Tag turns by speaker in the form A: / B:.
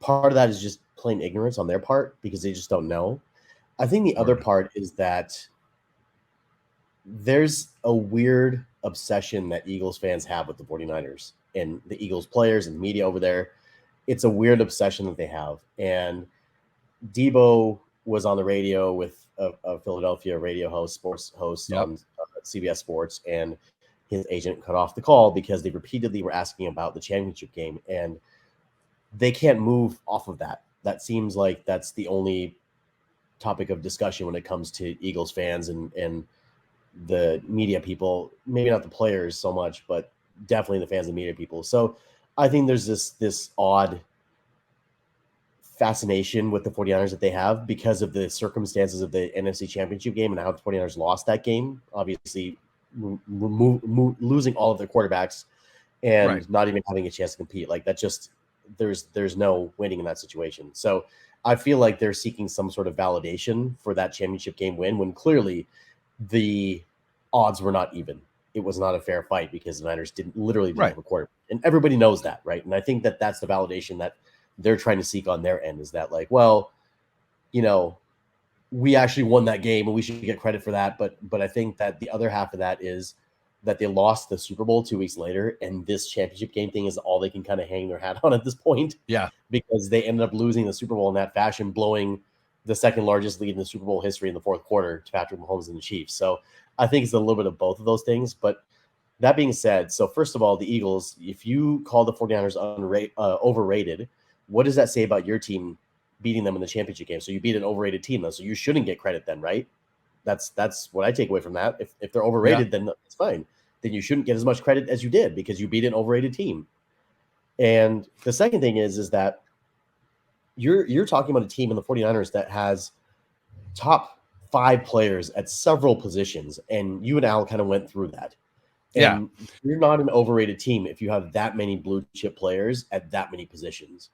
A: part of that is just plain ignorance on their part because they just don't know. I think the other part is that there's a weird obsession that Eagles fans have with the 49ers and the Eagles players and the media over there. It's a weird obsession that they have. And Debo was on the radio with a Philadelphia radio host, sports host on CBS Sports, and his agent cut off the call because they repeatedly were asking about the championship game, and they can't move off of that. That seems like that's the only topic of discussion when it comes to Eagles fans and the media people, maybe not the players so much, but definitely the fans and media people. So I think there's this odd fascination with the 49ers that they have because of the circumstances of the NFC Championship game and how the 49ers lost that game. Obviously, losing all of their quarterbacks and not even having a chance to compete. Like that just there's no winning in that situation. So I feel like they're seeking some sort of validation for that championship game win when clearly the odds were not even. It was not a fair fight because the Niners didn't have a quarterback. And everybody knows that, right? And I think that that's the validation that they're trying to seek on their end is that like, well, you know, we actually won that game and we should get credit for that. But I think that the other half of that is that they lost the Super Bowl 2 weeks later. And this championship game thing is all they can kind of hang their hat on at this point.
B: Yeah.
A: Because they ended up losing the Super Bowl in that fashion, blowing the second largest lead in the Super Bowl history in the fourth quarter to Patrick Mahomes and the Chiefs. So I think it's a little bit of both of those things. But that being said, so first of all, the Eagles, if you call the 49ers overrated, what does that say about your team beating them in the championship game? So you beat an overrated team, though, so you shouldn't get credit then, right? That's what I take away from that. If they're overrated, then it's fine. Then you shouldn't get as much credit as you did because you beat an overrated team. And the second thing is that you're talking about a team in the 49ers that has top 5 players at several positions, and you and Al kind of went through that. And you're not an overrated team if you have that many blue chip players at that many positions.